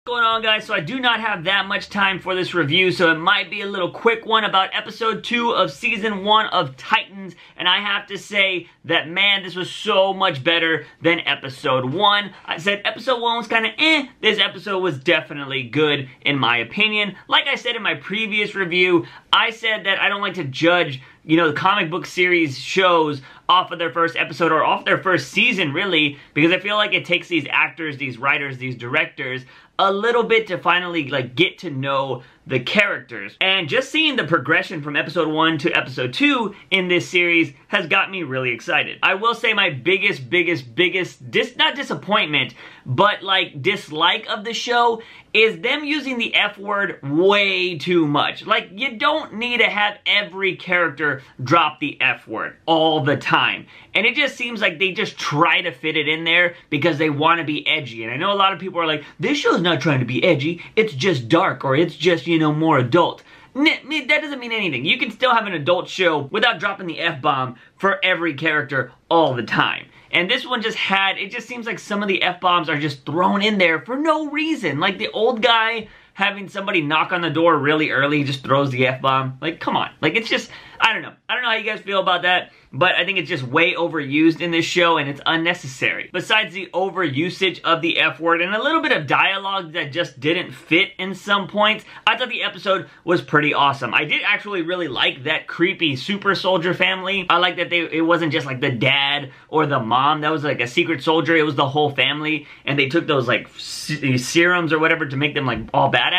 What's going on, guys? So I do not have that much time for this review, so it might be a little quick one about episode 2 of season 1 of Titans, and I have to say that, man, this was so much better than episode 1. I said episode 1 was kind of this episode was definitely good in my opinion. Like I said in my previous review, I said that I don't like to judge, you know, the comic book series shows off of their first episode or off their first season, really, because I feel like it takes these actors, these writers, these directors a little bit to finally, like, get to know the characters. And just seeing the progression from episode 1 to episode 2 in this series has got me really excited. I will say my biggest, not disappointment, but like dislike of the show is them using the F word way too much. Like, you don't need to have every character drop the F word all the time. And it just seems like they just try to fit it in there because they want to be edgy. And I know a lot of people are like, this show's not trying to be edgy, it's just dark, or it's just, you know, more adult. That doesn't mean anything. You can still have an adult show without dropping the F-bomb for every character all the time. And this one just had, it just seems like some of the F-bombs are just thrown in there for no reason. Like the old guy having somebody knock on the door really early just throws the F-bomb. Like, come on. Like, it's just, I don't know. I don't know how you guys feel about that, but I think it's just way overused in this show and it's unnecessary. Besides the overusage of the F word and a little bit of dialogue that just didn't fit in some points, I thought the episode was pretty awesome. I did actually really like that creepy super soldier family. I like that it wasn't just like the dad or the mom that was like a secret soldier. It was the whole family, and they took those like serums or whatever to make them like all badass.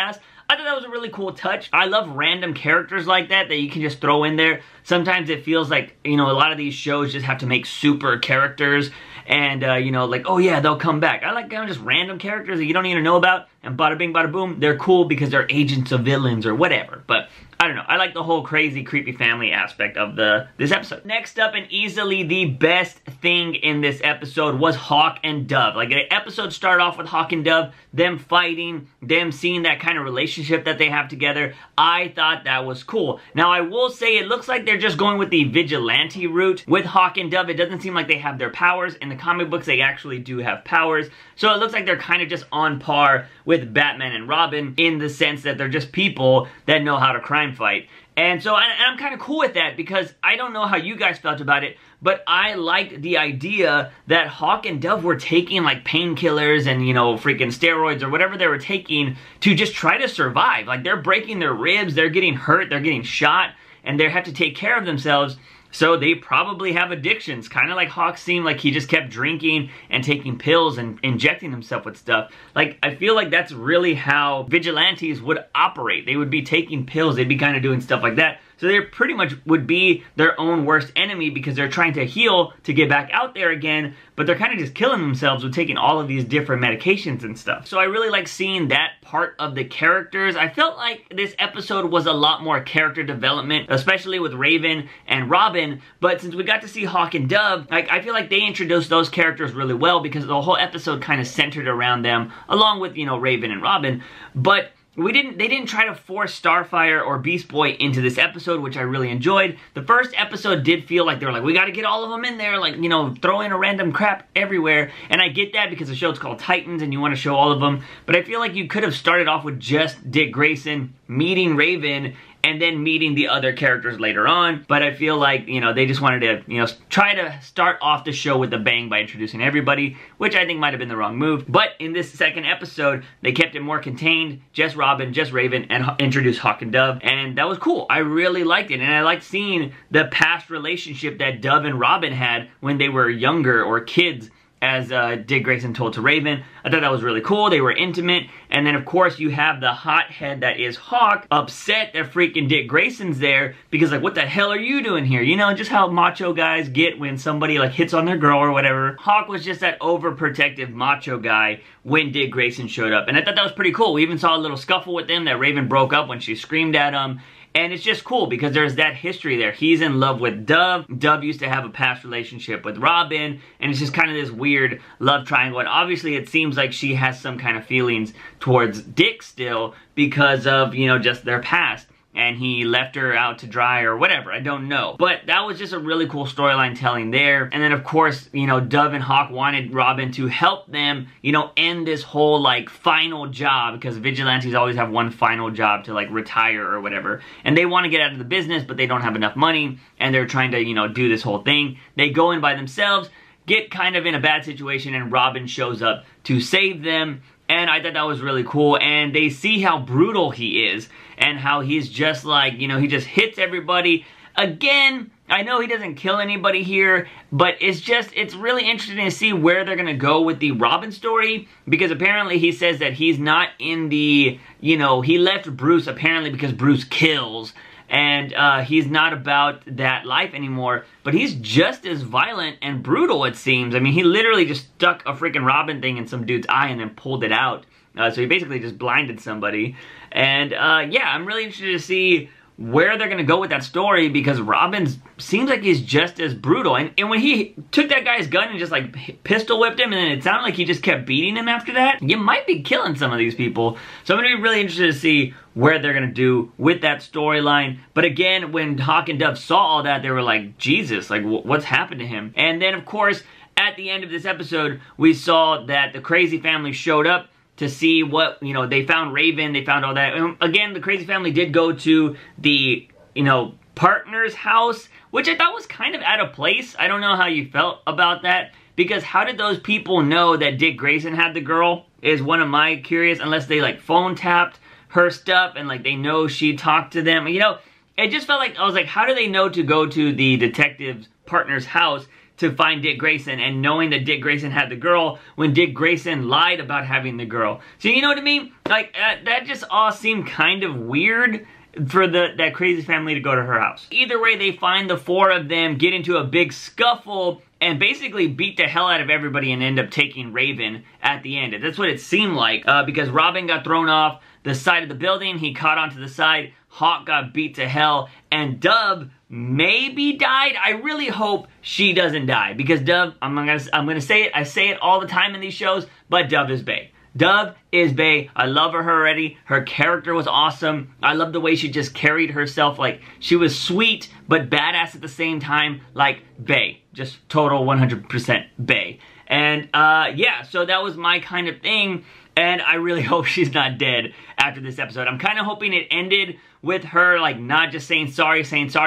I thought that was a really cool touch. I love random characters like that you can just throw in there. Sometimes it feels like, you know, a lot of these shows just have to make super characters and, you know, like, oh yeah, they'll come back. I like kind of just random characters that you don't even know about, and bada bing, bada boom, they're cool because they're agents of villains or whatever. But I don't know. I like the whole crazy, creepy family aspect of this episode. Next up, and easily the best thing in this episode, was Hawk and Dove. Like, the episode started off with Hawk and Dove, them fighting, them seeing that kind of relationship that they have together. I thought that was cool. Now, I will say it looks like they're just going with the vigilante route. With Hawk and Dove, it doesn't seem like they have their powers. In the comic books, they actually do have powers. So it looks like they're kind of just on par with Batman and Robin in the sense that they're just people that know how to crime fight. And so I'm kind of cool with that because I don't know how you guys felt about it, but I liked the idea that Hawk and Dove were taking like painkillers and, you know, freaking steroids or whatever they were taking to just try to survive. Like, they're breaking their ribs, they're getting hurt, they're getting shot, and they have to take care of themselves. So they probably have addictions, kind of like Hawk seemed like he just kept drinking and taking pills and injecting himself with stuff. Like, I feel like that's really how vigilantes would operate. They would be taking pills, they'd be kind of doing stuff like that. So they pretty much would be their own worst enemy because they're trying to heal to get back out there again, but they're kind of just killing themselves with taking all of these different medications and stuff. So I really like seeing that part of the characters. I felt like this episode was a lot more character development, especially with Raven and Robin, but since we got to see Hawk and Dove, like, I feel like they introduced those characters really well because the whole episode kind of centered around them, along with, you know, Raven and Robin, but they didn't try to force Starfire or Beast Boy into this episode, which I really enjoyed. The first episode did feel like they were like, we gotta get all of them in there, like, you know, throw in a random crap everywhere. And I get that because the show's called Titans and you want to show all of them. But I feel like you could have started off with just Dick Grayson meeting Raven and then meeting the other characters later on. But I feel like, you know, they just wanted to, you know, try to start off the show with a bang by introducing everybody, which I think might have been the wrong move. But in this second episode, they kept it more contained, just Robin, just Raven, and introduced Hawk and Dove, and that was cool. I really liked it, and I liked seeing the past relationship that Dove and Robin had when they were younger or kids, as Dick Grayson told to Raven. I thought that was really cool. They were intimate. And then, of course, you have the hothead that is Hawk upset that freaking Dick Grayson's there because, like, what the hell are you doing here? You know, just how macho guys get when somebody, like, hits on their girl or whatever. Hawk was just that overprotective macho guy when Dick Grayson showed up. And I thought that was pretty cool. We even saw a little scuffle with them that Raven broke up when she screamed at him. And it's just cool because there's that history there. He's in love with Dove. Dove used to have a past relationship with Robin. And it's just kind of this weird love triangle. And obviously it seems like she has some kind of feelings towards Dick still because of, you know, just their past. and he left her out to dry or whatever. I don't know. But that was just a really cool storyline telling there. And then, of course, you know, Dove and Hawk wanted Robin to help them, you know, end this whole, like, final job, because vigilantes always have one final job to, like, retire or whatever. And they want to get out of the business, but they don't have enough money, and they're trying to, you know, do this whole thing. They go in by themselves, get kind of in a bad situation, and Robin shows up to save them. And I thought that was really cool, and they see how brutal he is, and how he's just like, you know, he just hits everybody. Again, I know he doesn't kill anybody here, but it's really interesting to see where they're gonna go with the Robin story, because apparently he says that he's not in the, you know, he left Bruce apparently because Bruce kills, and he's not about that life anymore, but he's just as violent and brutal, it seems. I mean, he literally just stuck a freaking Robin thing in some dude's eye and then pulled it out. So he basically just blinded somebody. And yeah, I'm really interested to see where they're gonna go with that story, because Robin seems like he's just as brutal. And when he took that guy's gun and just like pistol whipped him, and then it sounded like he just kept beating him after that, you might be killing some of these people. So I'm gonna be really interested to see where they're gonna do with that storyline. But again, when Hawk and Dove saw all that, they were like, Jesus, like what's happened to him? And then of course, at the end of this episode, we saw that the Crazy family showed up to see what, you know, they found Raven, they found all that. And again, the Crazy family did go to the, you know, partner's house, which I thought was kind of out of place. I don't know how you felt about that, because how did those people know that Dick Grayson had the girl, is one of my curious, unless they like phone tapped her stuff and like they know she talked to them. You know, it just felt like, I was like, how do they know to go to the detective's partner's house to find Dick Grayson, and knowing that Dick Grayson had the girl when Dick Grayson lied about having the girl? So you know what I mean? Like, that just all seemed kind of weird for that Crazy family to go to her house. Either way, they find the four of them, get into a big scuffle, and basically beat the hell out of everybody and end up taking Raven at the end. That's what it seemed like, because Robin got thrown off the side of the building, he caught onto the side, Hawk got beat to hell, and Dove maybe died. I really hope she doesn't die, because Dove, I'm gonna say it, I say it all the time in these shows, but Dove is BAE. Dove is BAE. I love her already. Her character was awesome. I love the way she just carried herself. Like, she was sweet, but badass at the same time. Like, BAE. Just total 100% BAE. And, yeah, so that was my kind of thing. And I really hope she's not dead after this episode. I'm kind of hoping it ended with her, like, not just saying sorry,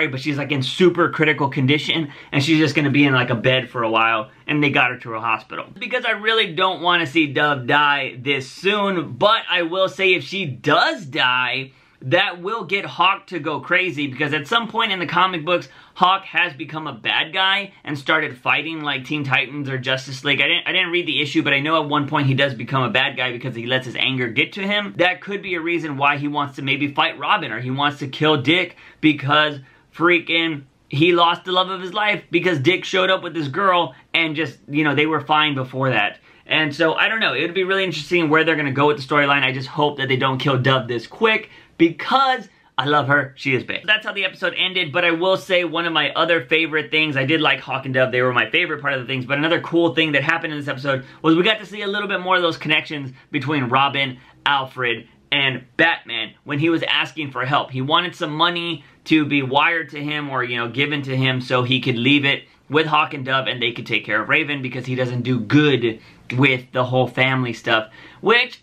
but she's, like, in super critical condition, and she's just gonna be in, like, a bed for a while, and they got her to a hospital. Because I really don't want to see Dove die this soon, but I will say if she does die, that will get Hawk to go crazy, because at some point in the comic books, Hawk has become a bad guy and started fighting like Teen Titans or Justice League. I didn't read the issue, but I know at one point he does become a bad guy because he lets his anger get to him. That could be a reason why he wants to maybe fight Robin, or he wants to kill Dick because freaking he lost the love of his life because Dick showed up with this girl and just, you know, they were fine before that. And so, I don't know, it would be really interesting where they're going to go with the storyline. I just hope that they don't kill Dove this quick, because I love her. She is BAE. That's how the episode ended, but I will say one of my other favorite things, I did like Hawk and Dove. They were my favorite part of the things, but another cool thing that happened in this episode was we got to see a little bit more of those connections between Robin, Alfred, and Batman when he was asking for help. He wanted some money to be wired to him, or, you know, given to him so he could leave it with Hawk and Dove and they could take care of Raven, because he doesn't do good with the whole family stuff, which,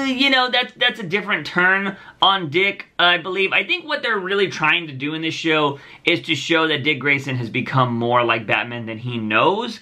you know, that's a different turn on Dick, I believe. I think what they're really trying to do in this show is to show that Dick Grayson has become more like Batman than he knows,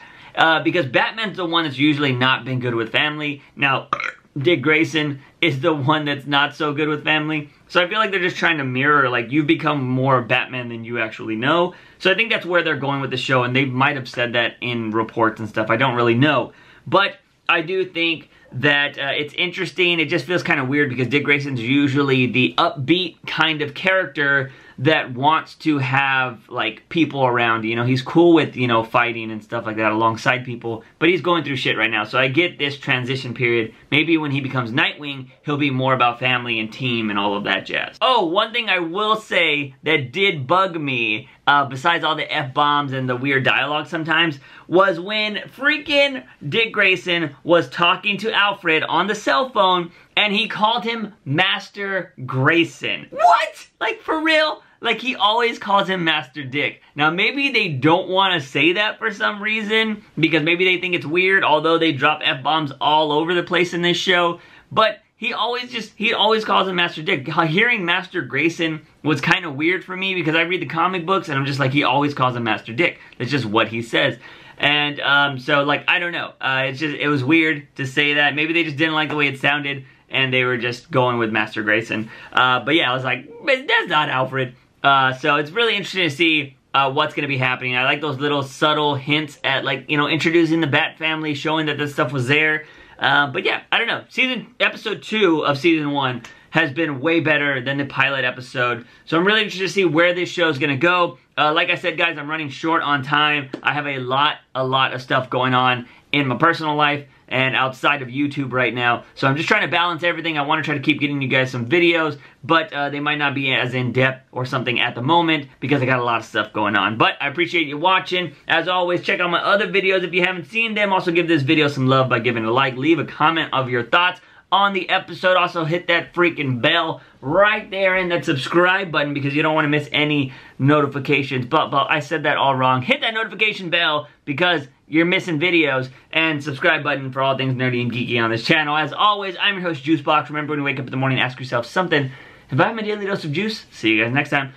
because Batman's the one that's usually not been good with family. Now, Dick Grayson is the one that's not so good with family. So I feel like they're just trying to mirror, like, you've become more Batman than you actually know. So I think that's where they're going with the show, and they might have said that in reports and stuff. I don't really know. But I do think that it's interesting. It just feels kind of weird because Dick Grayson's usually the upbeat kind of character that wants to have, like, people around. You know, he's cool with, you know, fighting and stuff like that alongside people, but he's going through shit right now. So I get this transition period. Maybe when he becomes Nightwing, he'll be more about family and team and all of that jazz. Oh, one thing I will say that did bug me, besides all the F-bombs and the weird dialogue sometimes, was when freaking Dick Grayson was talking to Alfred on the cell phone, and he called him Master Grayson. What? Like, for real? Like, he always calls him Master Dick. Now, maybe they don't want to say that for some reason, because maybe they think it's weird, although they drop F-bombs all over the place in this show. But he always calls him Master Dick. Hearing Master Grayson was kind of weird for me, because I read the comic books, and I'm just like, he always calls him Master Dick. That's just what he says. And, so, like, I don't know. It was weird to say that. Maybe they just didn't like the way it sounded, and they were just going with Master Grayson. But yeah, I was like, that's not Alfred. So it's really interesting to see what's going to be happening. I like those little subtle hints at, like, you know, introducing the Bat family, showing that this stuff was there. But yeah, I don't know. Episode 2 of Season 1 has been way better than the pilot episode. So I'm really interested to see where this show is going to go. Like I said, guys, I'm running short on time. I have a lot of stuff going on in my personal life and outside of YouTube right now. So I'm just trying to balance everything. I want to try to keep getting you guys some videos, but they might not be as in-depth or something at the moment because I got a lot of stuff going on. But I appreciate you watching. As always, check out my other videos if you haven't seen them. Also, give this video some love by giving it a like. Leave a comment of your thoughts on the episode. Also, hit that freaking bell right there and that subscribe button because you don't want to miss any notifications. But I said that all wrong. Hit that notification bell because you're missing videos, and subscribe button for all things nerdy and geeky on this channel. As always, I'm your host, JUICEbox. Remember, when you wake up in the morning, ask yourself something. Have I had my daily dose of juice? See you guys next time.